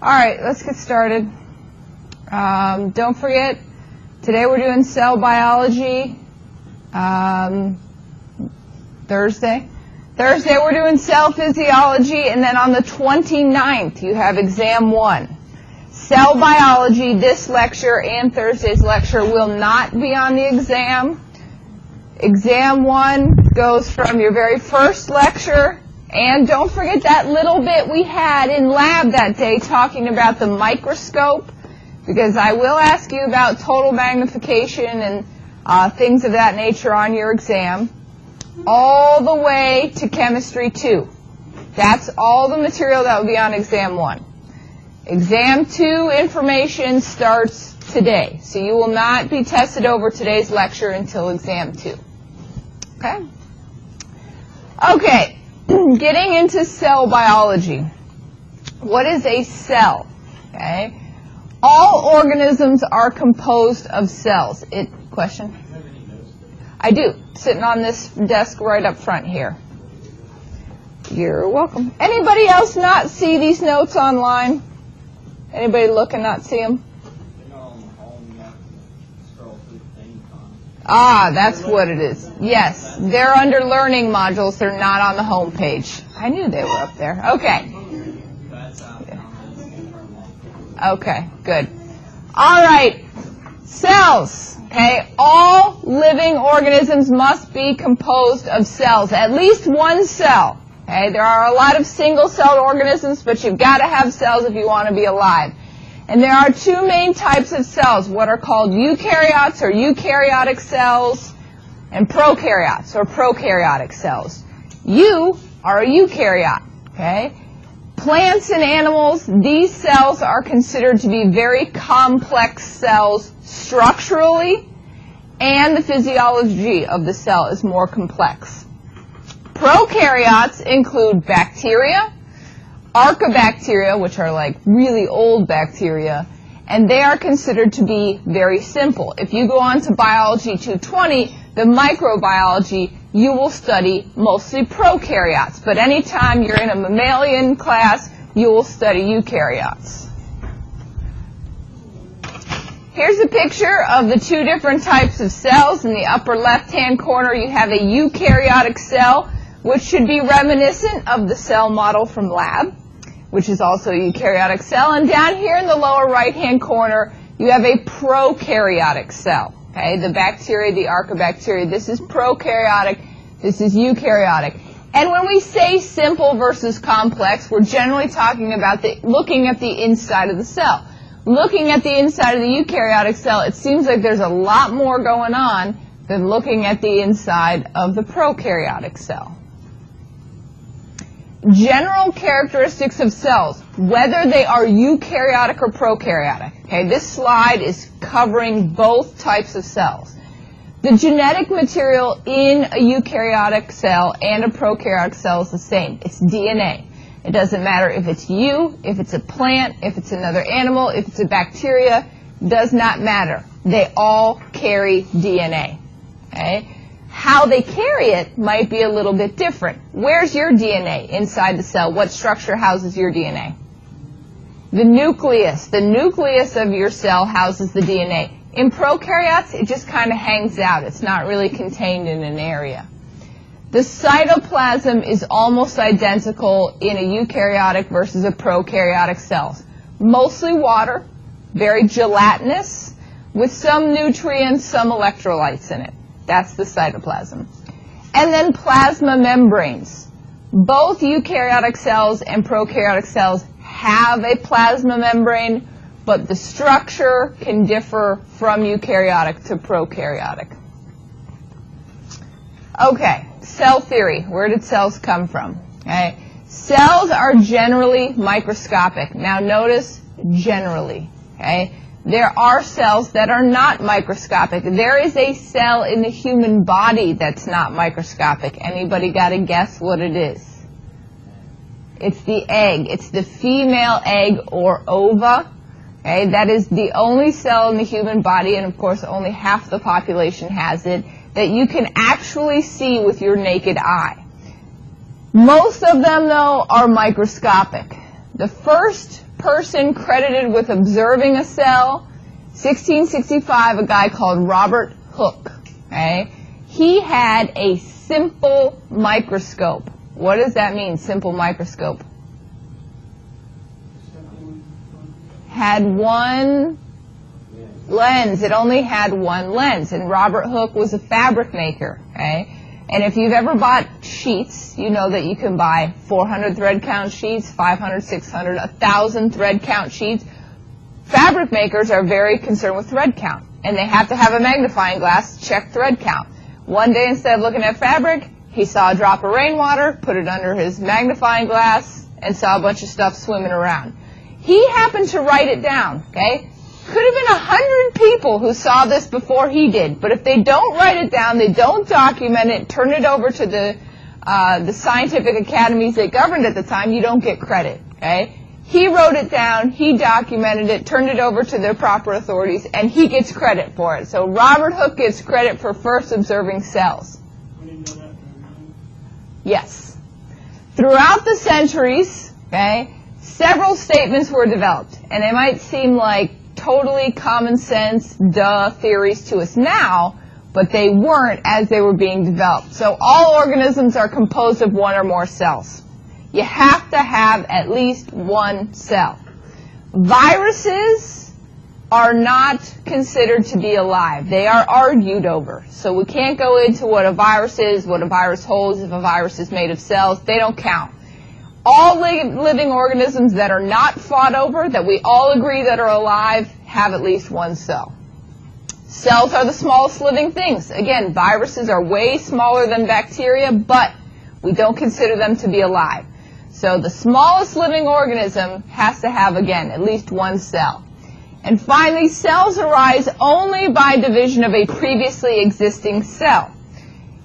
All right, let's get started. Don't forget, today we're doing cell biology. Thursday we're doing cell physiology, and then on the 29th you have exam 1. Cell biology, this lecture and Thursday's lecture will not be on the exam. Exam 1 goes from your very first lecture, and don't forget that little bit we had in lab that day talking about the microscope, because I will ask you about total magnification and things of that nature on your exam, all the way to chemistry 2. That's all the material that will be on exam 1. Exam 2 information starts today, so you will not be tested over today's lecture until exam 2. Okay? Okay, getting into cell biology. What is a cell? Okay? All organisms are composed of cells. Question? I do, sitting on this desk right up front here. You're welcome. Anybody else not see these notes online? Anybody look and not see them? Ah, that's what it is. Yes, they're under learning modules. They're not on the home page. I knew they were up there. Okay. Okay, good. All right, cells. Okay, all living organisms must be composed of cells, at least one cell. Okay, there are a lot of single-celled organisms, but you've got to have cells if you want to be alive. And there are two main types of cells, what are called eukaryotes or eukaryotic cells, and prokaryotes or prokaryotic cells. You are a eukaryote. Okay? Plants and animals, these cells are considered to be very complex cells structurally, and the physiology of the cell is more complex. Prokaryotes include bacteria, archaebacteria, which are like really old bacteria, and they are considered to be very simple. If you go on to Biology 220, the microbiology, you will study mostly prokaryotes, but anytime you're in a mammalian class, you will study eukaryotes. Here's a picture of the two different types of cells. In the upper left-hand corner, you have a eukaryotic cell, which should be reminiscent of the cell model from lab, which is also a eukaryotic cell. And down here in the lower right-hand corner, you have a prokaryotic cell. Okay, the bacteria, the archaebacteria, this is prokaryotic, this is eukaryotic. And when we say simple versus complex, we're generally talking about looking at the inside of the cell. Looking at the inside of the eukaryotic cell, it seems like there's a lot more going on than looking at the inside of the prokaryotic cell. General characteristics of cells, whether they are eukaryotic or prokaryotic. Okay, this slide is covering both types of cells. The genetic material in a eukaryotic cell and a prokaryotic cell is the same. It's DNA. It doesn't matter if it's you, if it's a plant, if it's another animal, if it's a bacteria, does not matter. They all carry DNA. Okay? How they carry it might be a little bit different. Where's your DNA inside the cell? What structure houses your DNA? The nucleus. The nucleus of your cell houses the DNA. In prokaryotes, it just kind of hangs out. It's not really contained in an area. The cytoplasm is almost identical in a eukaryotic versus a prokaryotic cell. Mostly water, very gelatinous, with some nutrients, some electrolytes in it. That's the cytoplasm. And then plasma membranes. Both eukaryotic cells and prokaryotic cells have a plasma membrane, but the structure can differ from eukaryotic to prokaryotic. Okay, cell theory. Where did cells come from? Okay. Cells are generally microscopic. Now notice generally. Okay. There are cells that are not microscopic. There is a cell in the human body that's not microscopic. Anybody got to guess what it is? It's the egg. It's the female egg or ova. Okay, that is the only cell in the human body, and of course only half the population has it, that you can actually see with your naked eye. Most of them, though, are microscopic. The first person credited with observing a cell? 1665, a guy called Robert Hooke. Okay? He had a simple microscope. What does that mean, simple microscope? Had one lens. It only had one lens. And Robert Hooke was a fabric maker. Okay? And if you've ever bought sheets, you know that you can buy 400 thread count sheets, 500, 600, 1,000 thread count sheets. Fabric makers are very concerned with thread count, and they have to have a magnifying glass to check thread count. One day, instead of looking at fabric, he saw a drop of rainwater, put it under his magnifying glass, and saw a bunch of stuff swimming around. He happened to write it down, okay? Could have been 100 people who saw this before he did, but if they don't write it down, they don't document it, turn it over to the scientific academies that governed at the time, you don't get credit, okay? He wrote it down, he documented it, turned it over to the proper authorities, and he gets credit for it. So Robert Hooke gets credit for first observing cells. Yes. Throughout the centuries, okay, several statements were developed, and they might seem like totally common sense, duh, theories to us now, but they weren't as they were being developed. So all organisms are composed of one or more cells. You have to have at least one cell. Viruses are not considered to be alive. They are argued over. So we can't go into what a virus is, what a virus holds, if a virus is made of cells. They don't count. All living organisms that are not fought over, that we all agree that are alive, have at least one cell. Cells are the smallest living things. Again, viruses are way smaller than bacteria, but we don't consider them to be alive. So the smallest living organism has to have, again, at least one cell. And finally, cells arise only by division of a previously existing cell.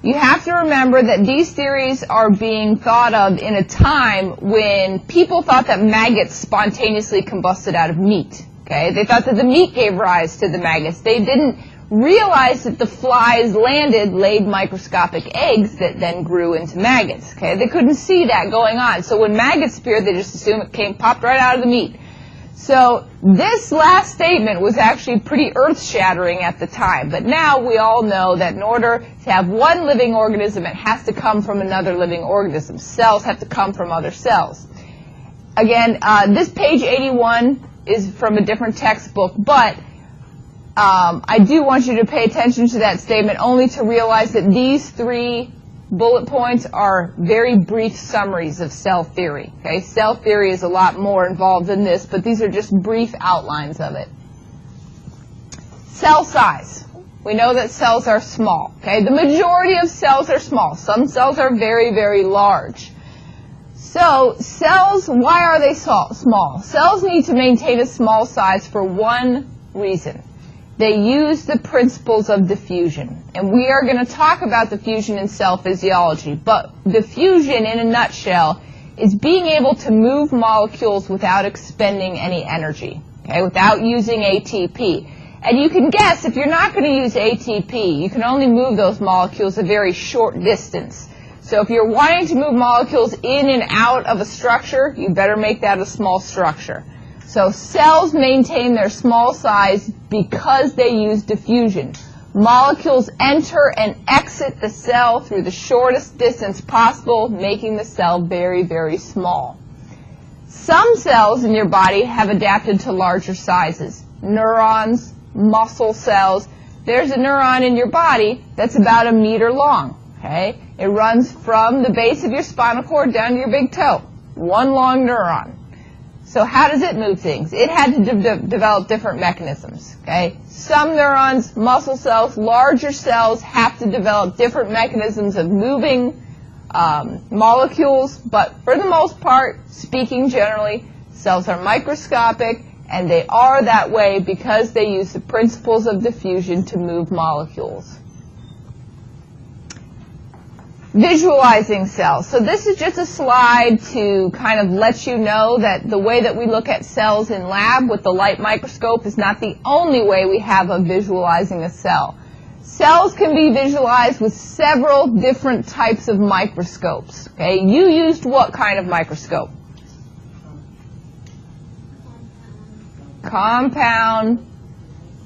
You have to remember that these theories are being thought of in a time when people thought that maggots spontaneously combusted out of meat. Okay? They thought that the meat gave rise to the maggots. They didn't realize that the flies laid microscopic eggs that then grew into maggots. Okay? They couldn't see that going on. So when maggots appeared, they just assumed it popped right out of the meat. So this last statement was actually pretty earth-shattering at the time. But now we all know that in order to have one living organism, it has to come from another living organism. Cells have to come from other cells. Again, this page 81 is from a different textbook, but I do want you to pay attention to that statement only to realize that these three bullet points are very brief summaries of cell theory. Okay? Cell theory is a lot more involved than this, but these are just brief outlines of it. Cell size. We know that cells are small. Okay? The majority of cells are small. Some cells are very, very large. So cells, why are they small? Cells need to maintain a small size for one reason. They use the principles of diffusion. And we are going to talk about diffusion in cell physiology. But diffusion, in a nutshell, is being able to move molecules without expending any energy, okay, without using ATP. And you can guess, if you're not going to use ATP, you can only move those molecules a very short distance. So if you're wanting to move molecules in and out of a structure, you better make that a small structure. So cells maintain their small size because they use diffusion. Molecules enter and exit the cell through the shortest distance possible, making the cell very, very small. Some cells in your body have adapted to larger sizes. Neurons, muscle cells. There's a neuron in your body that's about 1 meter long. Okay? It runs from the base of your spinal cord down to your big toe. One long neuron. So how does it move things? It had to develop different mechanisms. Okay? Some neurons, muscle cells, larger cells have to develop different mechanisms of moving molecules, but for the most part, speaking generally, cells are microscopic, and they are that way because they use the principles of diffusion to move molecules. Visualizing cells. So this is just a slide to kind of let you know that the way that we look at cells in lab with the light microscope is not the only way we have of visualizing a cell. Cells can be visualized with several different types of microscopes. Okay, you used what kind of microscope? compound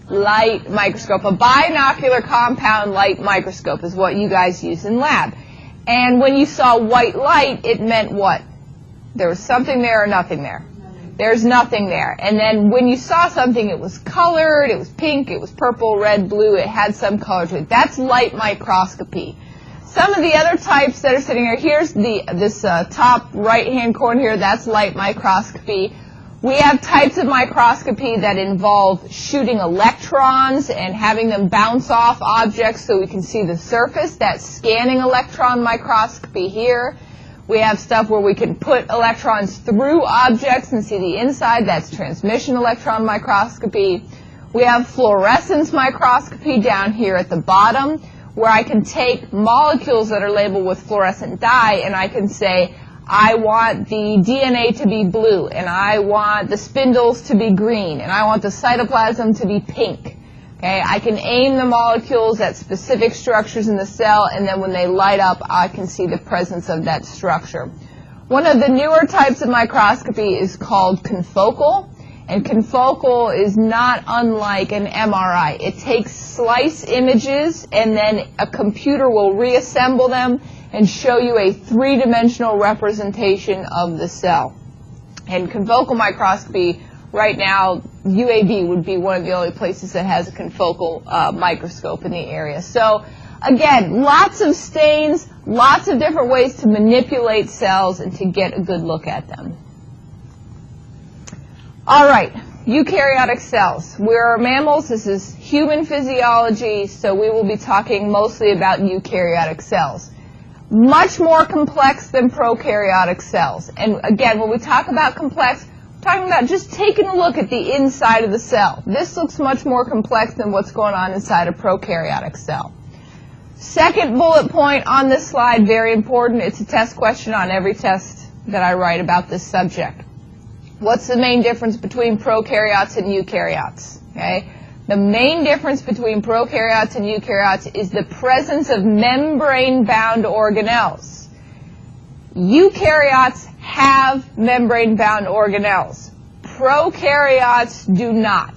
light microscope. A binocular compound light microscope is what you guys use in lab. And when you saw white light, it meant what? There was something there or nothing there? There's nothing there. And then when you saw something, it was colored, it was pink, it was purple, red, blue, it had some color to it. That's light microscopy. Some of the other types that are sitting here, here's this top right-hand corner here, that's light microscopy. We have types of microscopy that involve shooting electrons and having them bounce off objects so we can see the surface. That's scanning electron microscopy here. We have stuff where we can put electrons through objects and see the inside. That's transmission electron microscopy. We have fluorescence microscopy down here at the bottom, where I can take molecules that are labeled with fluorescent dye and I can say, I want the DNA to be blue, and I want the spindles to be green, and I want the cytoplasm to be pink. Okay, I can aim the molecules at specific structures in the cell, and then when they light up, I can see the presence of that structure. One of the newer types of microscopy is called confocal, and confocal is not unlike an MRI. It takes slice images, and then a computer will reassemble them and show you a three-dimensional representation of the cell. And confocal microscopy, right now, UAB would be one of the only places that has a confocal microscope in the area. So, again, lots of stains, lots of different ways to manipulate cells and to get a good look at them. All right, eukaryotic cells. We're mammals. This is human physiology, so we will be talking mostly about eukaryotic cells. Much more complex than prokaryotic cells. And again, when we talk about complex, we're talking about just taking a look at the inside of the cell. This looks much more complex than what's going on inside a prokaryotic cell. Second bullet point on this slide, very important. It's a test question on every test that I write about this subject. What's the main difference between prokaryotes and eukaryotes? Okay? The main difference between prokaryotes and eukaryotes is the presence of membrane-bound organelles. Eukaryotes have membrane-bound organelles. Prokaryotes do not.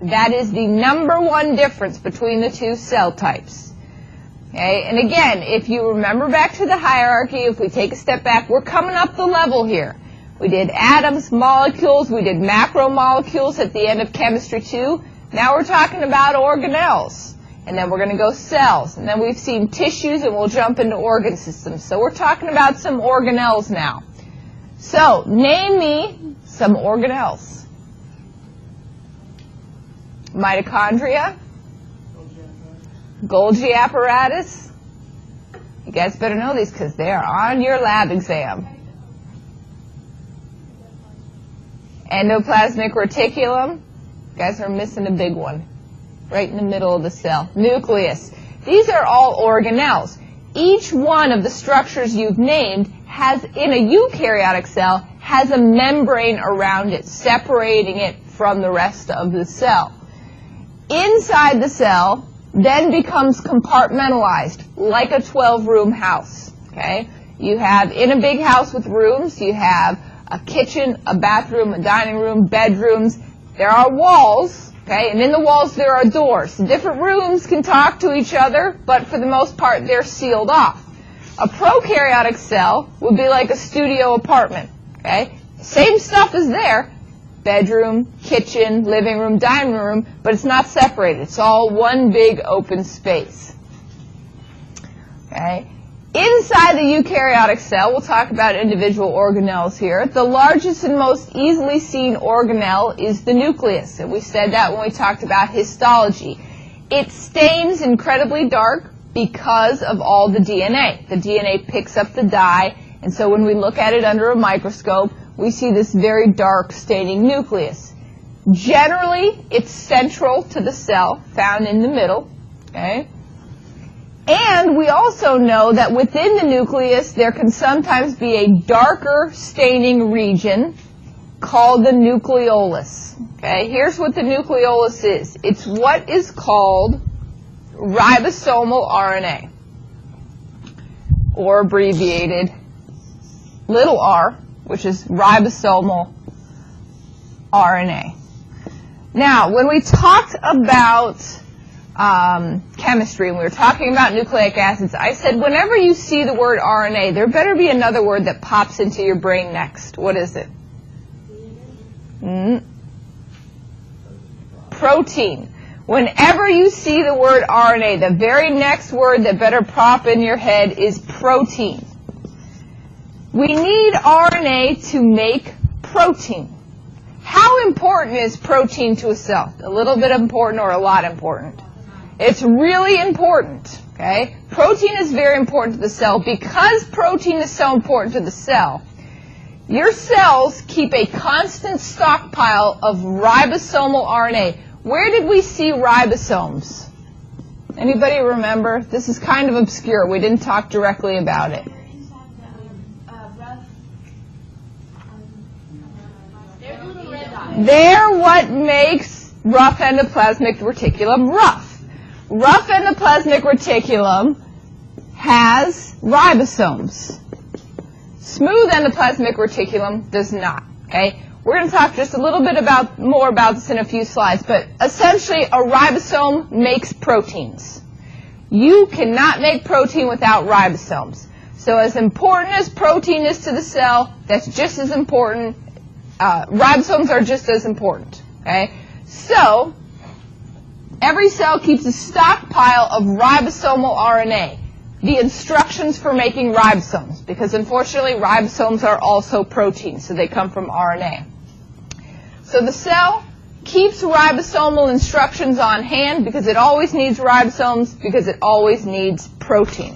That is the number one difference between the two cell types. Okay? And again, if you remember back to the hierarchy, if we take a step back, we're coming up the level here. We did atoms, molecules, we did macromolecules at the end of chemistry 2. Now we're talking about organelles, and then we're going to go cells, and then we've seen tissues, and we'll jump into organ systems. So we're talking about some organelles now. So name me some organelles. Mitochondria, Golgi apparatus. You guys better know these because they are on your lab exam. Endoplasmic reticulum. You guys are missing a big one right in the middle of the cell. Nucleus. These are all organelles. Each one of the structures you've named has, in a eukaryotic cell, has a membrane around it, separating it from the rest of the cell. Inside the cell then becomes compartmentalized, like a 12-room house. Okay? You have, in a big house with rooms, you have a kitchen, a bathroom, a dining room, bedrooms. There are walls, okay, and in the walls there are doors. Different rooms can talk to each other, but for the most part they're sealed off. A prokaryotic cell would be like a studio apartment, okay? Same stuff is there, bedroom, kitchen, living room, dining room, but it's not separated. It's all one big open space, okay? Inside the eukaryotic cell, we'll talk about individual organelles here. The largest and most easily seen organelle is the nucleus, and we said that when we talked about histology. It stains incredibly dark because of all the DNA. The DNA picks up the dye, and so when we look at it under a microscope, we see this very dark staining nucleus. Generally, it's central to the cell, found in the middle, okay? And we also know that within the nucleus there can sometimes be a darker staining region called the nucleolus. Okay, here's what the nucleolus is. It's what is called ribosomal RNA, or abbreviated little r, which is ribosomal RNA. Now, when we talked about chemistry and we were talking about nucleic acids, I said whenever you see the word RNA, there better be another word that pops into your brain next. What is it? Protein. Whenever you see the word RNA, the very next word that better pop in your head is protein. We need RNA to make protein. How important is protein to a cell? A little bit important or a lot important? It's really important, okay? Protein is very important to the cell. Because protein is so important to the cell, your cells keep a constant stockpile of ribosomal RNA. Where did we see ribosomes? Anybody remember? This is kind of obscure. We didn't talk directly about it. They're what makes rough endoplasmic reticulum rough. Rough endoplasmic reticulum has ribosomes. Smooth endoplasmic reticulum does not. Okay? We're going to talk just a little bit more about this in a few slides, but essentially a ribosome makes proteins. You cannot make protein without ribosomes. So as important as protein is to the cell, that's just as important. Ribosomes are just as important. Okay? So every cell keeps a stockpile of ribosomal RNA, the instructions for making ribosomes, because unfortunately ribosomes are also proteins, so they come from RNA. So the cell keeps ribosomal instructions on hand because it always needs ribosomes, because it always needs protein.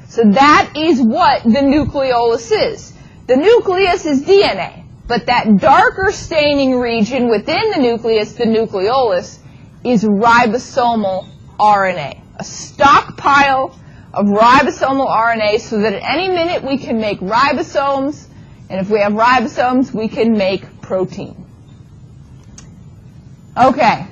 So that is what the nucleolus is. The nucleus is DNA, but that darker staining region within the nucleus, the nucleolus, is ribosomal RNA, a stockpile of ribosomal RNA so that at any minute we can make ribosomes, and if we have ribosomes, we can make protein. Okay,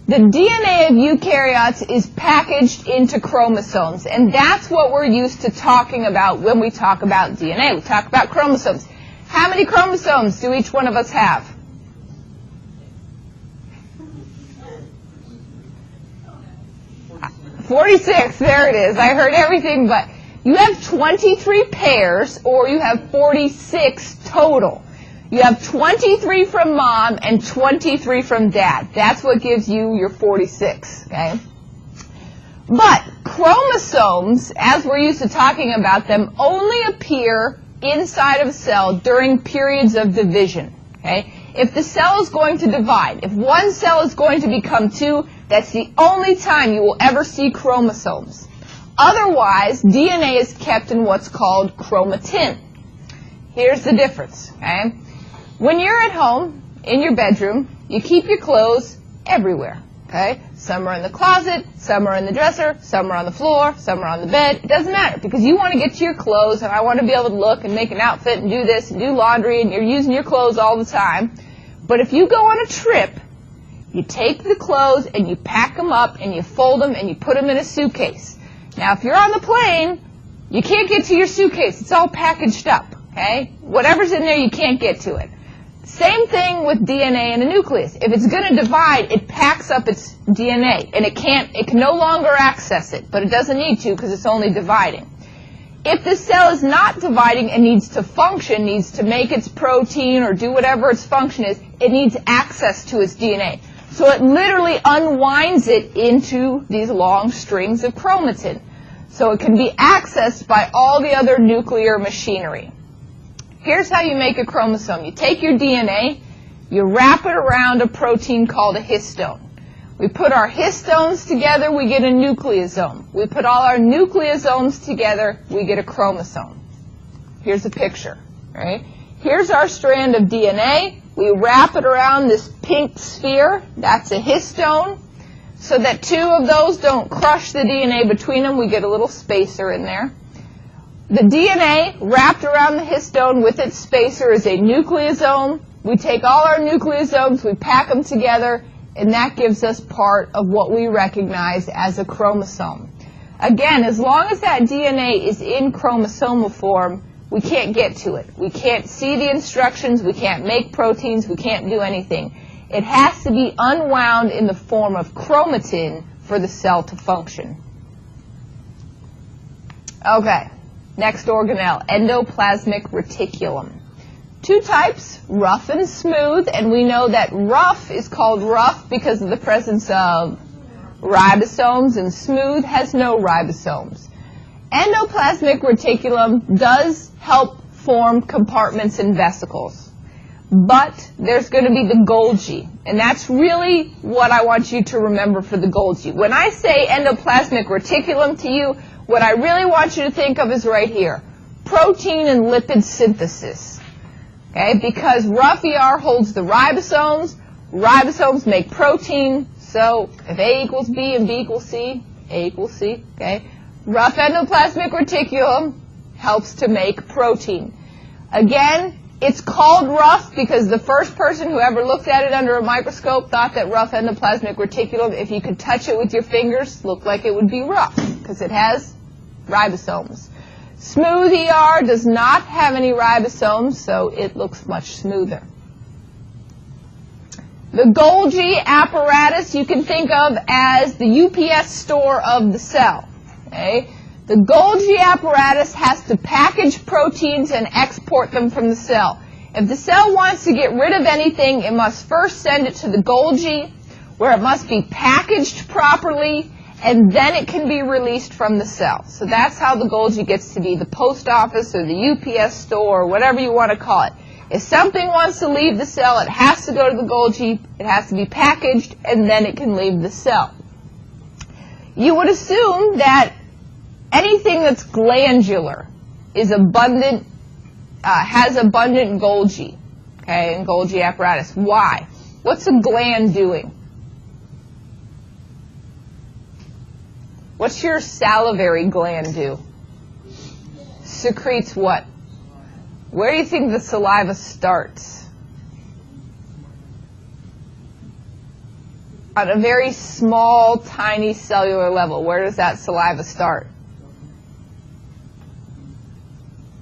the DNA of eukaryotes is packaged into chromosomes, and that's what we're used to talking about when we talk about DNA. We talk about chromosomes. How many chromosomes do each one of us have? 46, there it is. I heard everything, but you have 23 pairs, or you have 46 total. You have 23 from mom and 23 from dad. That's what gives you your 46, okay? But chromosomes, as we're used to talking about them, only appear inside of a cell during periods of division, okay? If the cell is going to divide, if one cell is going to become two, that's the only time you will ever see chromosomes. Otherwise, DNA is kept in what's called chromatin. Here's the difference, okay? When you're at home, in your bedroom, you keep your clothes everywhere, okay? Some are in the closet, some are in the dresser, some are on the floor, some are on the bed. It doesn't matter, because you want to get to your clothes, and I want to be able to look and make an outfit and do this and do laundry, and you're using your clothes all the time. But if you go on a trip, you take the clothes and you pack them up and you fold them and you put them in a suitcase. Now, if you're on the plane, you can't get to your suitcase. It's all packaged up, okay? Whatever's in there, you can't get to it. Same thing with DNA in a nucleus. If it's going to divide, it packs up its DNA, and it can no longer access it, but it doesn't need to because it's only dividing. If the cell is not dividing and needs to function, needs to make its protein or do whatever its function is, it needs access to its DNA. So it literally unwinds it into these long strings of chromatin. So it can be accessed by all the other nuclear machinery. Here's how you make a chromosome. You take your DNA, you wrap it around a protein called a histone. We put our histones together, we get a nucleosome. We put all our nucleosomes together, we get a chromosome. Here's a picture, right? Here's our strand of DNA. We wrap it around this pink sphere. That's a histone. So that two of those don't crush the DNA between them, we get a little spacer in there. The DNA wrapped around the histone with its spacer is a nucleosome. We take all our nucleosomes, we pack them together, and that gives us part of what we recognize as a chromosome. Again, as long as that DNA is in chromosomal form, we can't get to it. We can't see the instructions, we can't make proteins, we can't do anything. It has to be unwound in the form of chromatin for the cell to function. Okay, next organelle, endoplasmic reticulum. Two types, rough and smooth, and we know that rough is called rough because of the presence of ribosomes, and smooth has no ribosomes. Endoplasmic reticulum does help form compartments and vesicles, but there's going to be the Golgi, and that's really what I want you to remember for the Golgi. When I say endoplasmic reticulum to you, what I really want you to think of is right here, protein and lipid synthesis. Okay, because rough ER holds the ribosomes, ribosomes make protein, so if A equals B and B equals C, A equals C, okay? Rough endoplasmic reticulum helps to make protein. Again, it's called rough because the first person who ever looked at it under a microscope thought that rough endoplasmic reticulum, if you could touch it with your fingers, looked like it would be rough because it has ribosomes. Smooth ER does not have any ribosomes, so it looks much smoother. The Golgi apparatus you can think of as the UPS store of the cell. Okay? The Golgi apparatus has to package proteins and export them from the cell. If the cell wants to get rid of anything, it must first send it to the Golgi, where it must be packaged properly, and then it can be released from the cell. So that's how the Golgi gets to be the post office or the UPS store, or whatever you want to call it. If something wants to leave the cell, it has to go to the Golgi, it has to be packaged, and then it can leave the cell. You would assume that anything that's glandular is abundant, has abundant Golgi, okay, and Golgi apparatus. Why? What's a gland doing? What's your salivary gland do? Secretes what? Where do you think the saliva starts? On a very small, tiny cellular level. Where does that saliva start?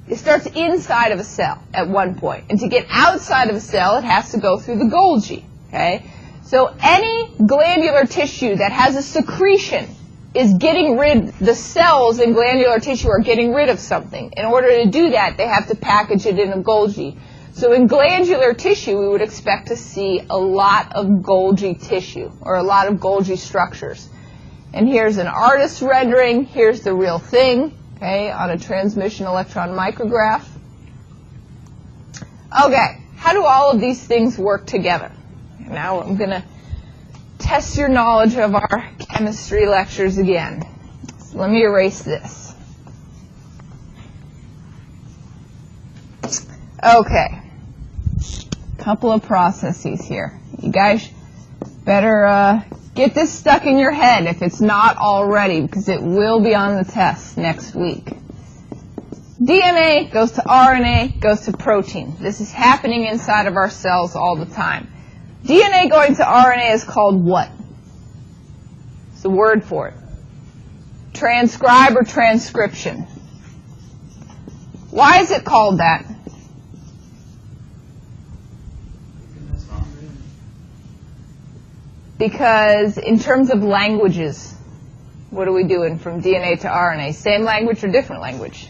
It starts inside of a cell at one point. And to get outside of a cell, it has to go through the Golgi. Okay? So any glandular tissue that has a secretion is getting rid, the cells in glandular tissue are getting rid of something. In order to do that, they have to package it in a Golgi. So in glandular tissue, we would expect to see a lot of Golgi tissue, or a lot of Golgi structures. And here's an artist's rendering. Here's the real thing, okay, on a transmission electron micrograph. Okay, how do all of these things work together? Now I'm going to test your knowledge of our chemistry lectures again. So let me erase this. Okay. Couple of processes here. You guys better get this stuck in your head if it's not already, because it will be on the test next week. DNA goes to RNA, goes to protein. This is happening inside of our cells all the time. DNA going to RNA is called what? It's the word for it. Transcribe or transcription. Why is it called that? Because in terms of languages, what are we doing from DNA to RNA? Same language or different language?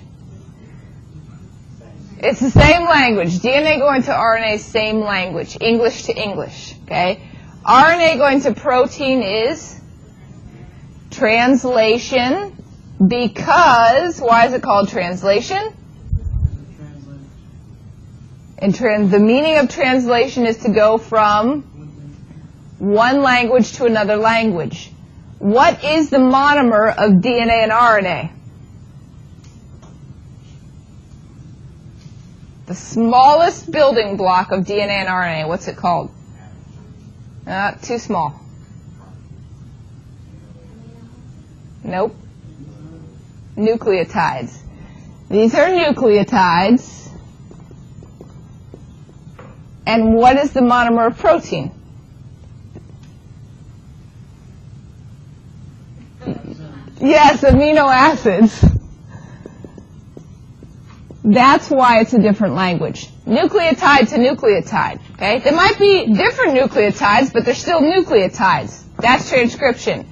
It's the same language. DNA going to RNA, same language. English to English, okay? RNA going to protein is translation because, why is it called translation? And the meaning of translation is to go from one language to another language. What is the monomer of DNA and RNA? The smallest building block of DNA and RNA, what's it called? Too small. Nope. Nucleotides. These are nucleotides. And what is the monomer of protein? Yes, amino acids. That's why it's a different language. nucleotide to nucleotide. Okay? There might be different nucleotides, but they're still nucleotides. That's transcription.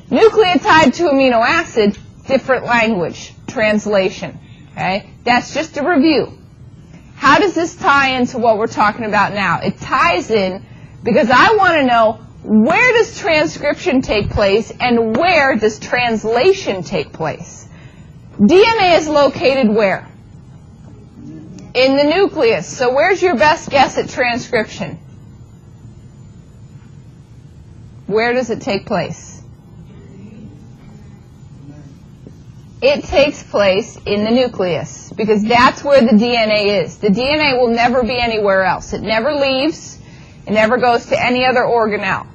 Nucleotide to amino acid, different language, translation. Okay? That's just a review. How does this tie into what we're talking about now? It ties in because I want to know, where does transcription take place and where does translation take place? DNA is located where? In the nucleus. So where's your best guess at transcription? Where does it take place? It takes place in the nucleus because that's where the DNA is. The DNA will never be anywhere else. It never leaves. It never goes to any other organelle.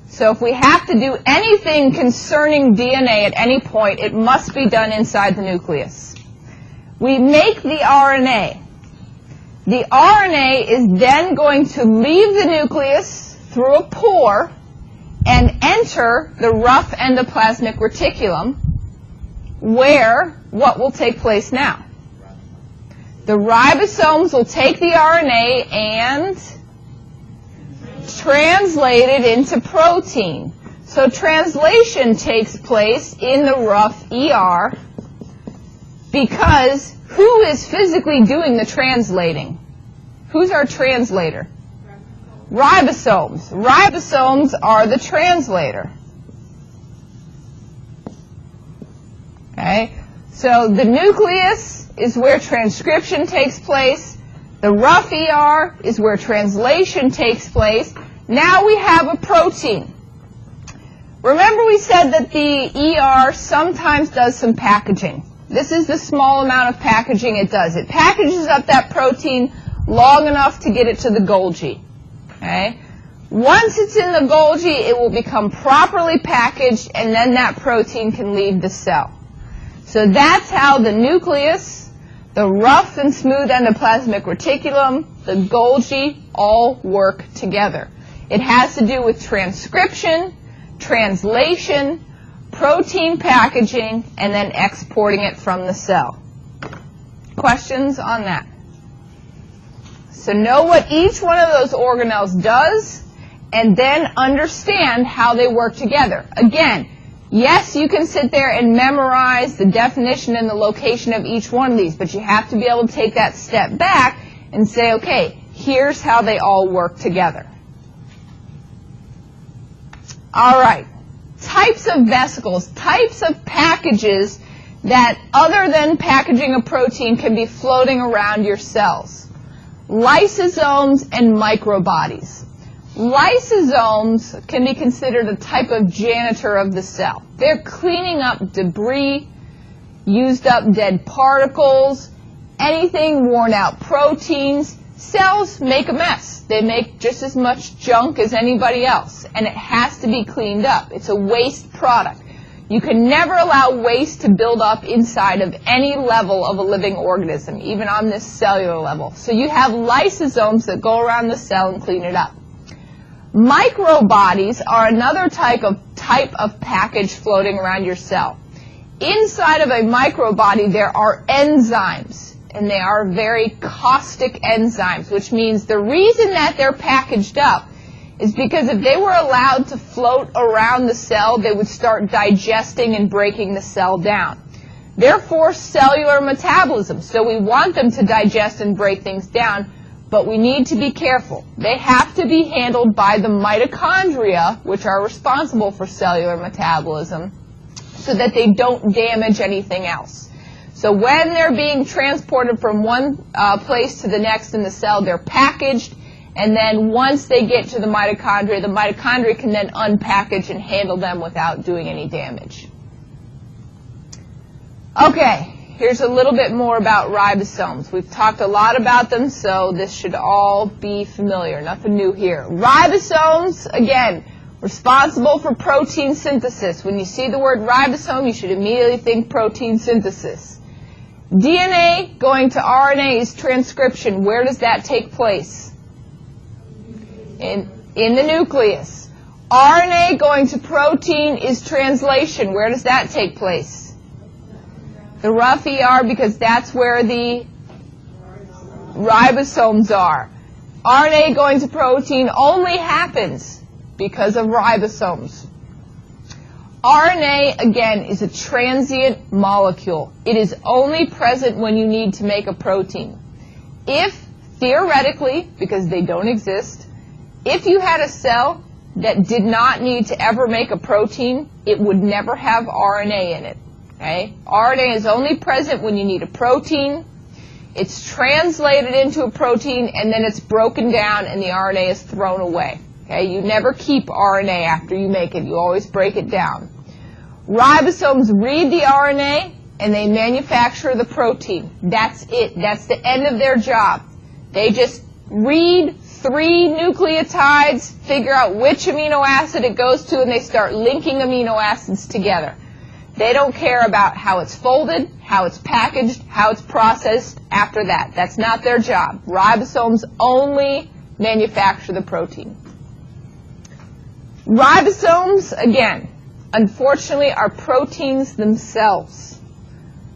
So if we have to do anything concerning DNA at any point, it must be done inside the nucleus. We make the RNA. The RNA is then going to leave the nucleus through a pore and enter the rough endoplasmic reticulum, where what will take place now? The ribosomes will take the RNA and translate it into protein. So translation takes place in the rough ER because who is physically doing the translating? Who's our translator? Ribosomes. Ribosomes are the translator. Okay? So the nucleus is where transcription takes place. The rough ER is where translation takes place. Now we have a protein. Remember we said that the ER sometimes does some packaging. This is the small amount of packaging it does. It packages up that protein long enough to get it to the Golgi. Okay? Once it's in the Golgi, it will become properly packaged, and then that protein can leave the cell. So that's how the nucleus, the rough and smooth endoplasmic reticulum, the Golgi, all work together. It has to do with transcription, translation, protein packaging, and then exporting it from the cell. Questions on that? So know what each one of those organelles does, and then understand how they work together. Again, yes, you can sit there and memorize the definition and the location of each one of these, but you have to be able to take that step back and say, okay, here's how they all work together. All right. Types of vesicles, types of packages that, other than packaging a protein, can be floating around your cells. Lysosomes and microbodies. Lysosomes can be considered a type of janitor of the cell. They're cleaning up debris, used up dead particles, anything worn out proteins. Cells make a mess. They make just as much junk as anybody else, and it has to be cleaned up. It's a waste product. You can never allow waste to build up inside of any level of a living organism, even on this cellular level. So you have lysosomes that go around the cell and clean it up. Microbodies are another type of package floating around your cell. Inside of a microbody, there are enzymes, and they are very caustic enzymes, which means the reason that they're packaged up is because if they were allowed to float around the cell, they would start digesting and breaking the cell down. Therefore, cellular metabolism. So we want them to digest and break things down, but we need to be careful. They have to be handled by the mitochondria, which are responsible for cellular metabolism, so that they don't damage anything else. So when they're being transported from one place to the next in the cell, they're packaged, and then once they get to the mitochondria can then unpackage and handle them without doing any damage. Okay, here's a little bit more about ribosomes. We've talked a lot about them, so this should all be familiar. Nothing new here. Ribosomes, again, responsible for protein synthesis. When you see the word ribosome, you should immediately think protein synthesis. DNA going to RNA is transcription. Where does that take place? In the nucleus. RNA going to protein is translation. Where does that take place? The rough ER, because that's where the ribosomes are. RNA going to protein only happens because of ribosomes. RNA, again, is a transient molecule. It is only present when you need to make a protein. If, theoretically, because they don't exist, if you had a cell that did not need to ever make a protein, it would never have RNA in it. Okay? RNA is only present when you need a protein. It's translated into a protein, and then it's broken down, and the RNA is thrown away. Okay? You never keep RNA after you make it. You always break it down. Ribosomes read the RNA, and they manufacture the protein. That's it. That's the end of their job. They just read 3 nucleotides, figure out which amino acid it goes to, and they start linking amino acids together. They don't care about how it's folded, how it's packaged, how it's processed after that. That's not their job. Ribosomes only manufacture the protein. Ribosomes, again, unfortunately, are proteins themselves.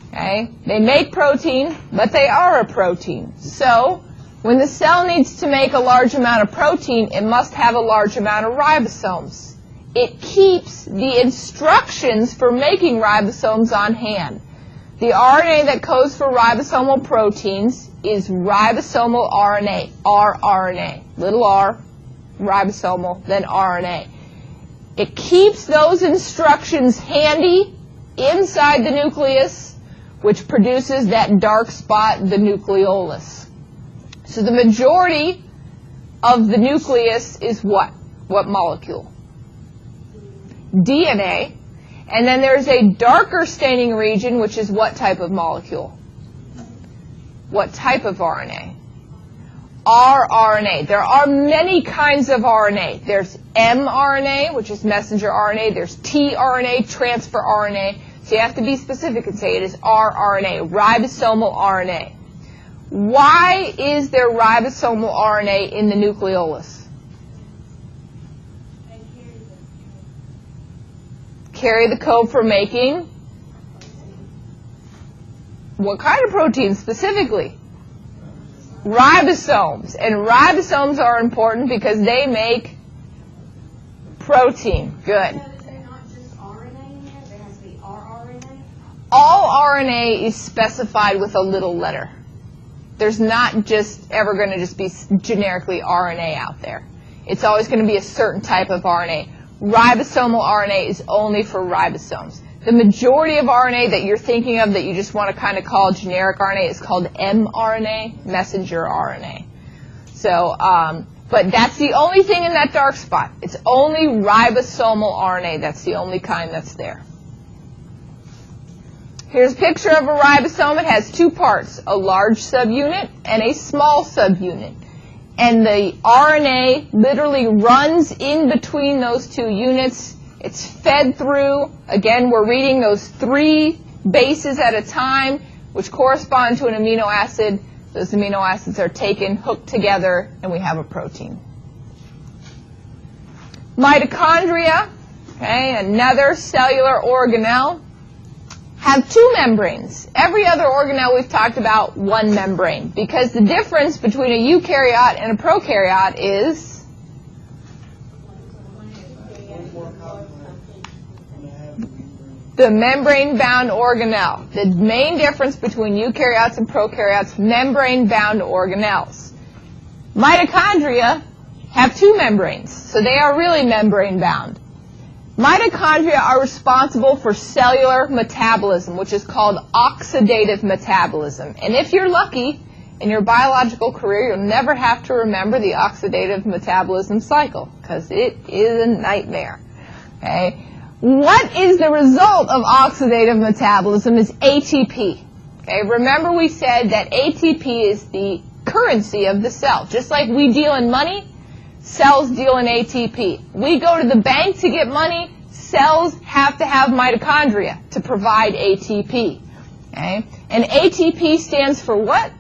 Okay? They make protein, but they are a protein. So, when the cell needs to make a large amount of protein, it must have a large amount of ribosomes. It keeps the instructions for making ribosomes on hand. The RNA that codes for ribosomal proteins is ribosomal RNA, rRNA. Little r, ribosomal, then RNA. It keeps those instructions handy inside the nucleus, which produces that dark spot, the nucleolus. So the majority of the nucleus is what? What molecule? DNA. And then there's a darker staining region, which is what type of molecule? What type of RNA? rRNA. There are many kinds of RNA. There's mRNA, which is messenger RNA. There's tRNA, transfer RNA. So you have to be specific and say it is rRNA, ribosomal RNA. Why is there ribosomal RNA in the nucleolus? Carry the code for making what kind of protein specifically? Ribosomes. And ribosomes are important because they make protein. Good. Is there not just RNA in there? There has to be rRNA? All RNA is specified with a little letter. There's not just ever going to just be generically RNA out there. It's always going to be a certain type of RNA. Ribosomal RNA is only for ribosomes. The majority of RNA that you're thinking of that you just want to kind of call generic RNA is called mRNA, messenger RNA. So, but that's the only thing in that dark spot. It's only ribosomal RNA. That's the only kind that's there. Here's a picture of a ribosome. It has 2 parts, a large subunit and a small subunit. And the RNA literally runs in between those 2 units. It's fed through. Again, we're reading those 3 bases at a time, which correspond to an amino acid. Those amino acids are taken, hooked together, and we have a protein. Mitochondria, okay, another cellular organelle, have 2 membranes. Every other organelle we've talked about 1 membrane, because the difference between a eukaryote and a prokaryote is the membrane-bound organelle. The main difference between eukaryotes and prokaryotes, membrane-bound organelles. Mitochondria have 2 membranes, so they are really membrane-bound. Mitochondria are responsible for cellular metabolism, which is called oxidative metabolism. And if you're lucky, in your biological career, you'll never have to remember the oxidative metabolism cycle, because it is a nightmare. Okay? What is the result of oxidative metabolism is ATP. Okay? Remember we said that ATP is the currency of the cell. Just like we deal in money, cells deal in ATP. We go to the bank to get money. Cells have to have mitochondria to provide ATP. Okay? And ATP stands for what?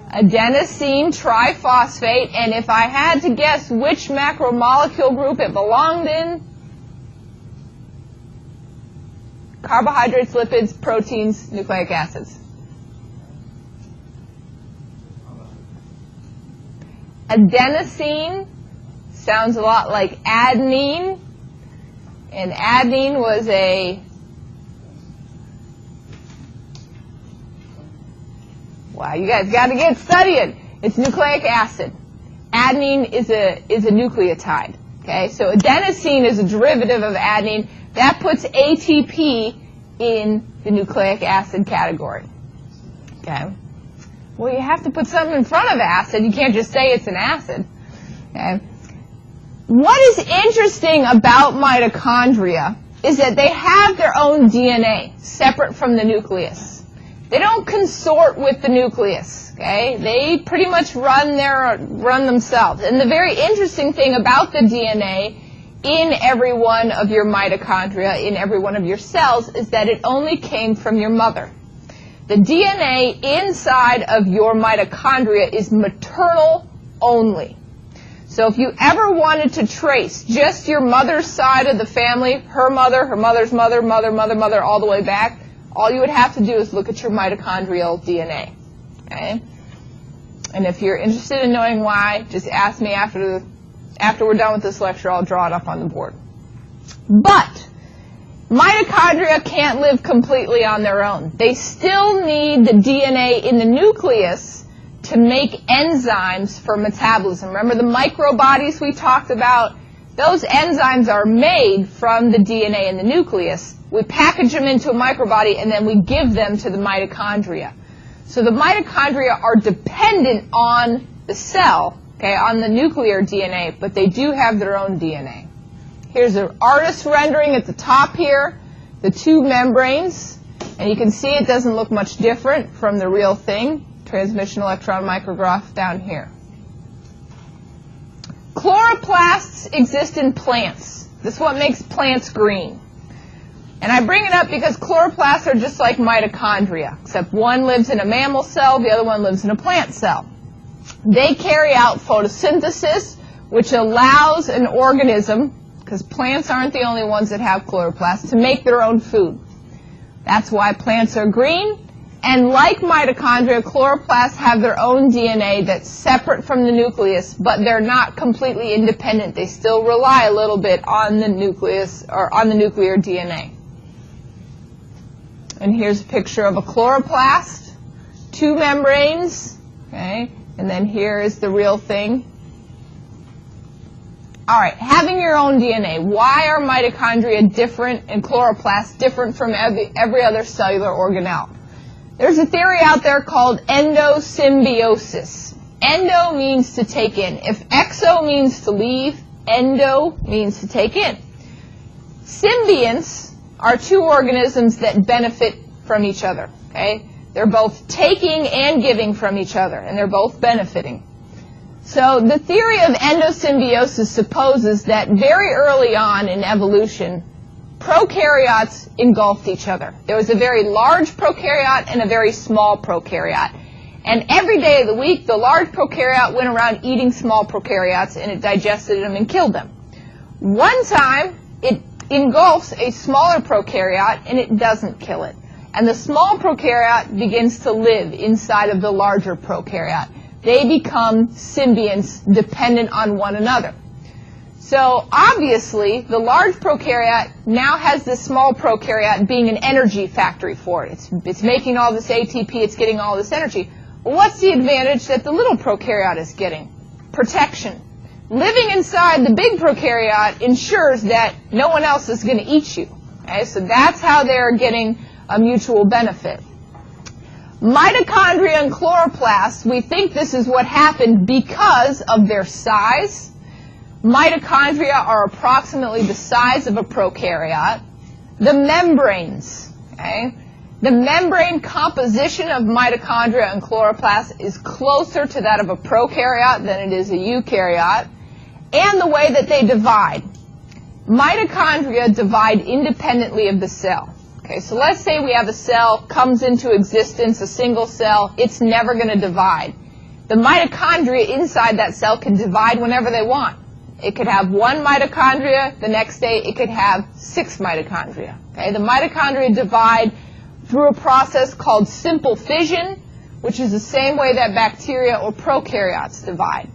Adenosine triphosphate. And if I had to guess which macromolecule group it belonged in, carbohydrates, lipids, proteins, nucleic acids. Adenosine sounds a lot like adenine, and adenine was wow, you guys got to get studying. It's nucleic acid. Adenine is a nucleotide. Okay, so adenosine is a derivative of adenine. That puts ATP in the nucleic acid category. Okay. Well, you have to put something in front of acid. You can't just say it's an acid. Okay. What is interesting about mitochondria is that they have their own DNA separate from the nucleus. They don't consort with the nucleus. Okay. They pretty much run themselves. And the very interesting thing about the DNA in every one of your mitochondria, in every one of your cells, is that it only came from your mother. The DNA inside of your mitochondria is maternal only. So if you ever wanted to trace just your mother's side of the family, her mother, her mother's mother, mother, mother, mother, all the way back, all you would have to do is look at your mitochondrial DNA. Okay? And if you're interested in knowing why, just ask me after we're done with this lecture. I'll draw it up on the board. But mitochondria can't live completely on their own. They still need the DNA in the nucleus to make enzymes for metabolism. Remember the microbodies we talked about? Those enzymes are made from the DNA in the nucleus. We package them into a microbody and then we give them to the mitochondria. So the mitochondria are dependent on the cell, okay, on the nuclear DNA, but they do have their own DNA. Here's an artist's rendering at the top here, the two membranes, and you can see it doesn't look much different from the real thing, transmission electron micrograph down here. Chloroplasts exist in plants. This is what makes plants green. And I bring it up because chloroplasts are just like mitochondria, except one lives in a mammal cell, the other one lives in a plant cell. They carry out photosynthesis, which allows an organism, because plants aren't the only ones that have chloroplasts, to make their own food. That's why plants are green. And like mitochondria, chloroplasts have their own DNA that's separate from the nucleus, but they're not completely independent. They still rely a little bit on the nucleus, or on the nuclear DNA. And here's a picture of a chloroplast, two membranes, okay, and then here is the real thing. All right, having your own DNA. Why are mitochondria different and chloroplasts different from every other cellular organelle? There's a theory out there called endosymbiosis. Endo means to take in. If exo means to leave, endo means to take in. Symbionts are two organisms that benefit from each other. Okay? They're both taking and giving from each other, and they're both benefiting. So the theory of endosymbiosis supposes that very early on in evolution, prokaryotes engulfed each other. There was a very large prokaryote and a very small prokaryote. And every day of the week, the large prokaryote went around eating small prokaryotes, and it digested them and killed them. One time, it engulfs a smaller prokaryote, and it doesn't kill it. And the small prokaryote begins to live inside of the larger prokaryote. They become symbionts dependent on one another. So obviously, the large prokaryote now has this small prokaryote being an energy factory for it. It's making all this ATP, it's getting all this energy. Well, what's the advantage that the little prokaryote is getting? Protection. Living inside the big prokaryote ensures that no one else is going to eat you. Okay? So that's how they're getting a mutual benefit. Mitochondria and chloroplasts, we think this is what happened because of their size. Mitochondria are approximately the size of a prokaryote. The membranes, okay? The membrane composition of mitochondria and chloroplasts is closer to that of a prokaryote than it is a eukaryote. And the way that they divide. Mitochondria divide independently of the cell. Okay, so let's say we have a cell, comes into existence, a single cell, it's never going to divide. The mitochondria inside that cell can divide whenever they want. It could have one mitochondria, the next day it could have 6 mitochondria. Okay, the mitochondria divide through a process called simple fission, which is the same way that bacteria or prokaryotes divide.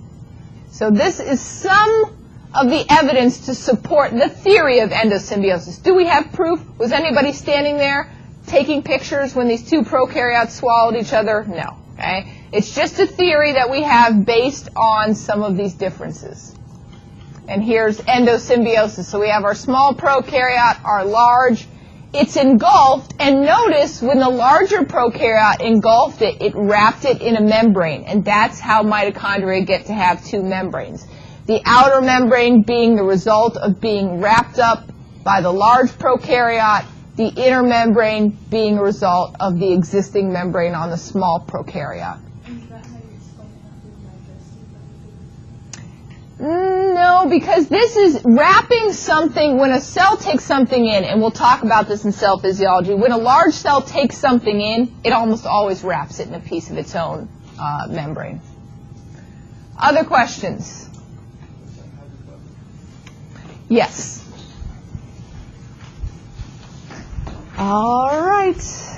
So this is some of the evidence to support the theory of endosymbiosis. Do we have proof? Was anybody standing there taking pictures when these two prokaryotes swallowed each other? No. Okay? It's just a theory that we have based on some of these differences. And here's endosymbiosis. So we have our small prokaryote, our large. It's engulfed, and notice when the larger prokaryote engulfed it, it wrapped it in a membrane, and that's how mitochondria get to have two membranes. The outer membrane being the result of being wrapped up by the large prokaryote, the inner membrane being a result of the existing membrane on the small prokaryote. No, because this is wrapping something. When a cell takes something in, and we'll talk about this in cell physiology, when a large cell takes something in, it almost always wraps it in a piece of its own membrane. Other questions? Yes. All right.